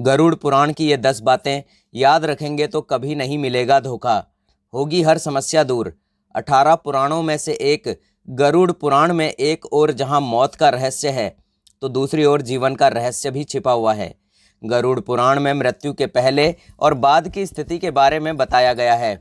गरुड़ पुराण की ये 10 बातें याद रखेंगे तो कभी नहीं मिलेगा धोखा, होगी हर समस्या दूर। 18 पुराणों में से एक गरुड़ पुराण में एक ओर जहां मौत का रहस्य है तो दूसरी ओर जीवन का रहस्य भी छिपा हुआ है। गरुड़ पुराण में मृत्यु के पहले और बाद की स्थिति के बारे में बताया गया है।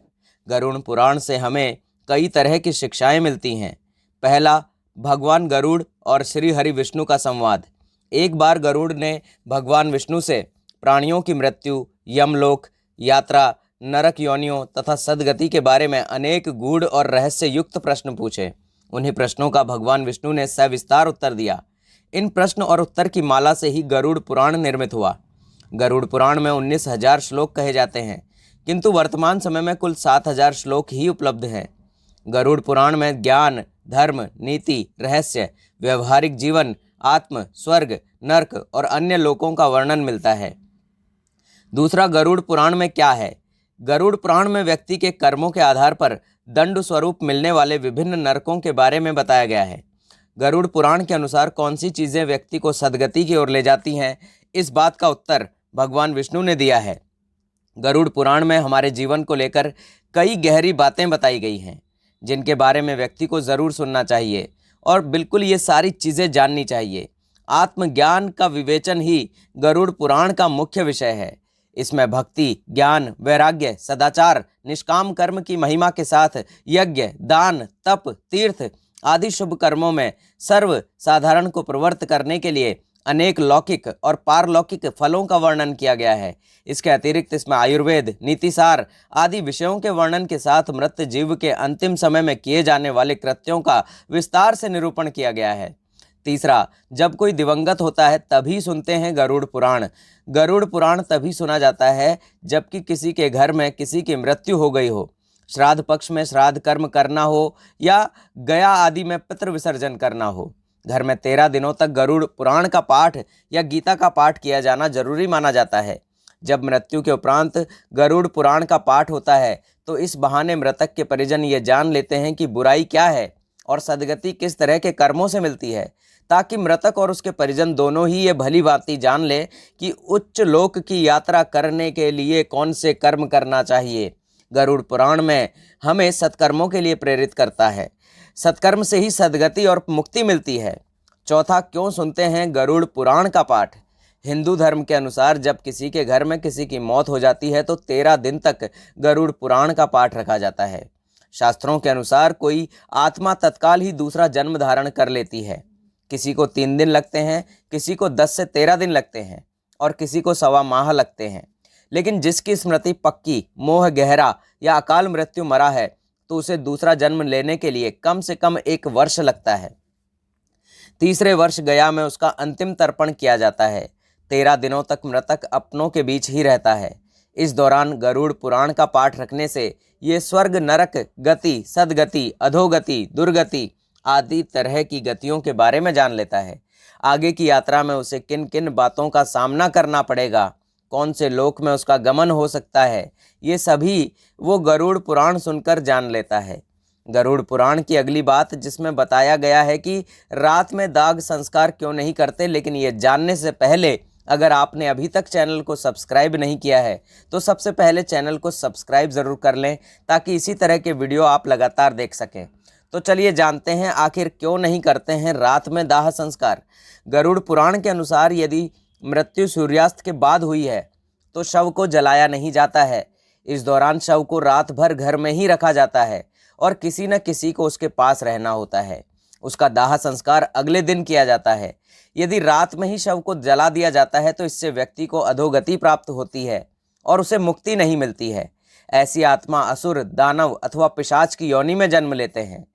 गरुड़ पुराण से हमें कई तरह की शिक्षाएं मिलती हैं। पहला, भगवान गरुड़ और श्री हरि विष्णु का संवाद। एक बार गरुड़ ने भगवान विष्णु से प्राणियों की मृत्यु, यमलोक, यात्रा, नरक योनियों तथा सदगति के बारे में अनेक गूढ़ और रहस्य युक्त प्रश्न पूछे। उन्हीं प्रश्नों का भगवान विष्णु ने सविस्तार उत्तर दिया। इन प्रश्न और उत्तर की माला से ही गरुड़ पुराण निर्मित हुआ। गरुड़ पुराण में 19,000 श्लोक कहे जाते हैं, किंतु वर्तमान समय में कुल 7,000 श्लोक ही उपलब्ध हैं। गरुड़ पुराण में ज्ञान, धर्म, नीति, रहस्य, व्यवहारिक जीवन, आत्म, स्वर्ग, नर्क और अन्य लोकों का वर्णन मिलता है। दूसरा, गरुड़ पुराण में क्या है? गरुड़ पुराण में व्यक्ति के कर्मों के आधार पर दंड स्वरूप मिलने वाले विभिन्न नरकों के बारे में बताया गया है। गरुड़ पुराण के अनुसार कौन सी चीज़ें व्यक्ति को सदगति की ओर ले जाती हैं, इस बात का उत्तर भगवान विष्णु ने दिया है। गरुड़ पुराण में हमारे जीवन को लेकर कई गहरी बातें बताई गई हैं, जिनके बारे में व्यक्ति को ज़रूर सुनना चाहिए और बिल्कुल ये सारी चीज़ें जाननी चाहिए। आत्मज्ञान का विवेचन ही गरुड़ पुराण का मुख्य विषय है। इसमें भक्ति, ज्ञान, वैराग्य, सदाचार, निष्काम कर्म की महिमा के साथ यज्ञ, दान, तप, तीर्थ आदि शुभ कर्मों में सर्व साधारण को प्रवृत्त करने के लिए अनेक लौकिक और पारलौकिक फलों का वर्णन किया गया है। इसके अतिरिक्त इसमें आयुर्वेद, नीतिसार आदि विषयों के वर्णन के साथ मृत जीव के अंतिम समय में किए जाने वाले कृत्यों का विस्तार से निरूपण किया गया है। तीसरा, जब कोई दिवंगत होता है तभी सुनते हैं गरुड़ पुराण। गरुड़ पुराण तभी सुना जाता है जबकि किसी के घर में किसी की मृत्यु हो गई हो, श्राद्ध पक्ष में श्राद्ध कर्म करना हो या गया आदि में पितृ विसर्जन करना हो। घर में 13 दिनों तक गरुड़ पुराण का पाठ या गीता का पाठ किया जाना जरूरी माना जाता है। जब मृत्यु के उपरांत गरुड़ पुराण का पाठ होता है तो इस बहाने मृतक के परिजन ये जान लेते हैं कि बुराई क्या है और सदगति किस तरह के कर्मों से मिलती है, ताकि मृतक और उसके परिजन दोनों ही ये भली भांति जान ले कि उच्च लोक की यात्रा करने के लिए कौन से कर्म करना चाहिए। गरुड़ पुराण में हमें सत्कर्मों के लिए प्रेरित करता है। सत्कर्म से ही सदगति और मुक्ति मिलती है। चौथा, क्यों सुनते हैं गरुड़ पुराण का पाठ? हिंदू धर्म के अनुसार जब किसी के घर में किसी की मौत हो जाती है तो 13 दिन तक गरुड़ पुराण का पाठ रखा जाता है। शास्त्रों के अनुसार कोई आत्मा तत्काल ही दूसरा जन्म धारण कर लेती है। किसी को 3 दिन लगते हैं, किसी को 10 से 13 दिन लगते हैं और किसी को 1.25 माह लगते हैं। लेकिन जिसकी स्मृति पक्की, मोह गहरा या अकाल मृत्यु मरा है तो उसे दूसरा जन्म लेने के लिए कम से कम 1 वर्ष लगता है। तीसरे वर्ष गया में उसका अंतिम तर्पण किया जाता है। 13 दिनों तक मृतक अपनों के बीच ही रहता है। इस दौरान गरुड़ पुराण का पाठ रखने से ये स्वर्ग, नरक गति, सदगति, अधोगति, दुर्गति आदि तरह की गतियों के बारे में जान लेता है। आगे की यात्रा में उसे किन किन बातों का सामना करना पड़ेगा, कौन से लोक में उसका गमन हो सकता है, ये सभी वो गरुड़ पुराण सुनकर जान लेता है। गरुड़ पुराण की अगली बात जिसमें बताया गया है कि रात में दाग संस्कार क्यों नहीं करते, लेकिन ये जानने से पहले अगर आपने अभी तक चैनल को सब्सक्राइब नहीं किया है तो सबसे पहले चैनल को सब्सक्राइब ज़रूर कर लें, ताकि इसी तरह के वीडियो आप लगातार देख सकें। तो चलिए जानते हैं आखिर क्यों नहीं करते हैं रात में दाह संस्कार। गरुड़ पुराण के अनुसार यदि मृत्यु सूर्यास्त के बाद हुई है तो शव को जलाया नहीं जाता है। इस दौरान शव को रात भर घर में ही रखा जाता है और किसी न किसी को उसके पास रहना होता है। उसका दाह संस्कार अगले दिन किया जाता है। यदि रात में ही शव को जला दिया जाता है तो इससे व्यक्ति को अधोगति प्राप्त होती है और उसे मुक्ति नहीं मिलती है। ऐसी आत्मा असुर, दानव अथवा पिशाच की योनि में जन्म लेते हैं।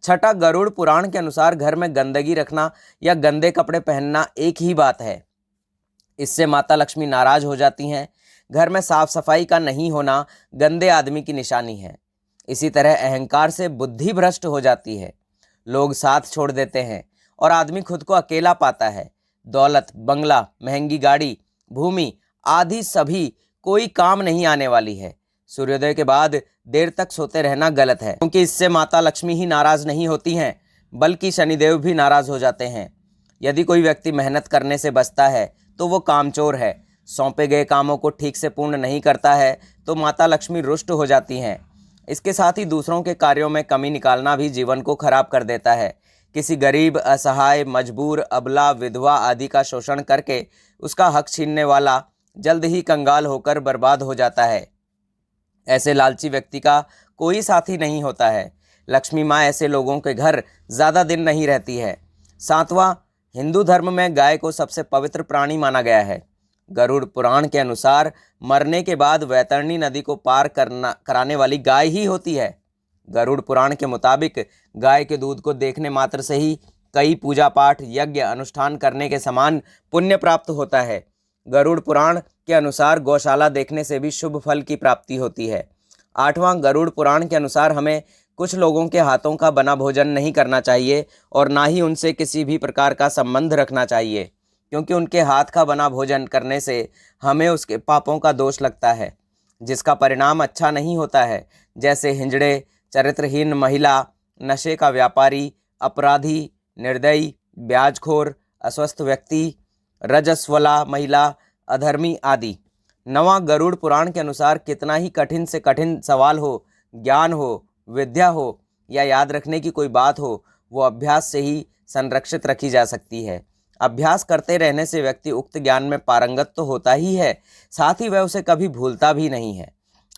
छठा, गरुड़ पुराण के अनुसार घर में गंदगी रखना या गंदे कपड़े पहनना एक ही बात है। इससे माता लक्ष्मी नाराज हो जाती हैं। घर में साफ सफाई का नहीं होना गंदे आदमी की निशानी है। इसी तरह अहंकार से बुद्धि भ्रष्ट हो जाती है। लोग साथ छोड़ देते हैं और आदमी खुद को अकेला पाता है। दौलत, बंगला, महंगी गाड़ी, भूमि आदि सभी कोई काम नहीं आने वाली है। सूर्योदय के बाद देर तक सोते रहना गलत है, क्योंकि इससे माता लक्ष्मी ही नाराज नहीं होती हैं बल्कि शनिदेव भी नाराज हो जाते हैं। यदि कोई व्यक्ति मेहनत करने से बचता है तो वो कामचोर है। सौंपे गए कामों को ठीक से पूर्ण नहीं करता है तो माता लक्ष्मी रुष्ट हो जाती हैं। इसके साथ ही दूसरों के कार्यों में कमी निकालना भी जीवन को खराब कर देता है। किसी गरीब, असहाय, मजबूर, अबला, विधवा आदि का शोषण करके उसका हक छीनने वाला जल्द ही कंगाल होकर बर्बाद हो जाता है। ऐसे लालची व्यक्ति का कोई साथी नहीं होता है। लक्ष्मी माँ ऐसे लोगों के घर ज़्यादा दिन नहीं रहती है। 7वां, हिंदू धर्म में गाय को सबसे पवित्र प्राणी माना गया है। गरुड़ पुराण के अनुसार मरने के बाद वैतरणी नदी को पार कराने वाली गाय ही होती है। गरुड़ पुराण के मुताबिक गाय के दूध को देखने मात्र से ही कई पूजा पाठ, यज्ञ, अनुष्ठान करने के समान पुण्य प्राप्त होता है। गरुड़ पुराण के अनुसार गौशाला देखने से भी शुभ फल की प्राप्ति होती है। 8वां, गरुड़ पुराण के अनुसार हमें कुछ लोगों के हाथों का बना भोजन नहीं करना चाहिए और ना ही उनसे किसी भी प्रकार का संबंध रखना चाहिए, क्योंकि उनके हाथ का बना भोजन करने से हमें उसके पापों का दोष लगता है, जिसका परिणाम अच्छा नहीं होता है। जैसे हिंजड़े, चरित्रहीन महिला, नशे का व्यापारी, अपराधी, निर्दयी, ब्याजखोर, अस्वस्थ व्यक्ति, रजस्वला महिला, अधर्मी आदि। 9वां, गरुड़ पुराण के अनुसार कितना ही कठिन से कठिन सवाल हो, ज्ञान हो, विद्या हो या याद रखने की कोई बात हो, वो अभ्यास से ही संरक्षित रखी जा सकती है। अभ्यास करते रहने से व्यक्ति उक्त ज्ञान में पारंगत तो होता ही है, साथ ही वह उसे कभी भूलता भी नहीं है।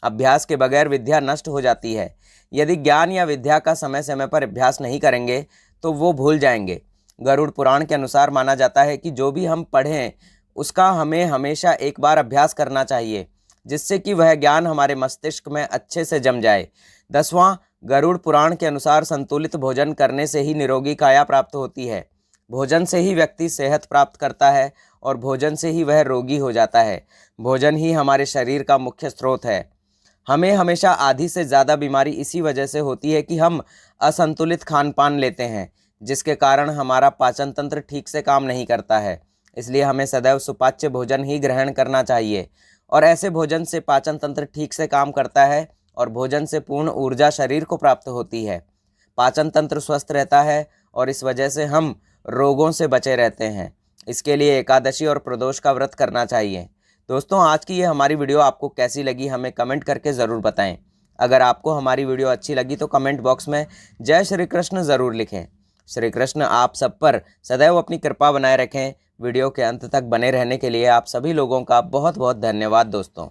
अभ्यास के बगैर विद्या नष्ट हो जाती है। यदि ज्ञान या विद्या का समय समय पर अभ्यास नहीं करेंगे तो वो भूल जाएंगे। गरुड़ पुराण के अनुसार माना जाता है कि जो भी हम पढ़ें उसका हमें हमेशा एक बार अभ्यास करना चाहिए, जिससे कि वह ज्ञान हमारे मस्तिष्क में अच्छे से जम जाए। 10वां, गरुड़ पुराण के अनुसार संतुलित भोजन करने से ही निरोगी काया प्राप्त होती है। भोजन से ही व्यक्ति सेहत प्राप्त करता है और भोजन से ही वह रोगी हो जाता है। भोजन ही हमारे शरीर का मुख्य स्रोत है। हमें हमेशा आधी से ज़्यादा बीमारी इसी वजह से होती है कि हम असंतुलित खान पान लेते हैं, जिसके कारण हमारा पाचन तंत्र ठीक से काम नहीं करता है। इसलिए हमें सदैव सुपाच्य भोजन ही ग्रहण करना चाहिए और ऐसे भोजन से पाचन तंत्र ठीक से काम करता है और भोजन से पूर्ण ऊर्जा शरीर को प्राप्त होती है। पाचन तंत्र स्वस्थ रहता है और इस वजह से हम रोगों से बचे रहते हैं। इसके लिए एकादशी और प्रदोष का व्रत करना चाहिए। दोस्तों, आज की ये हमारी वीडियो आपको कैसी लगी हमें कमेंट करके ज़रूर बताएं। अगर आपको हमारी वीडियो अच्छी लगी तो कमेंट बॉक्स में जय श्री कृष्ण ज़रूर लिखें। श्री कृष्ण आप सब पर सदैव अपनी कृपा बनाए रखें। वीडियो के अंत तक बने रहने के लिए आप सभी लोगों का बहुत बहुत धन्यवाद दोस्तों।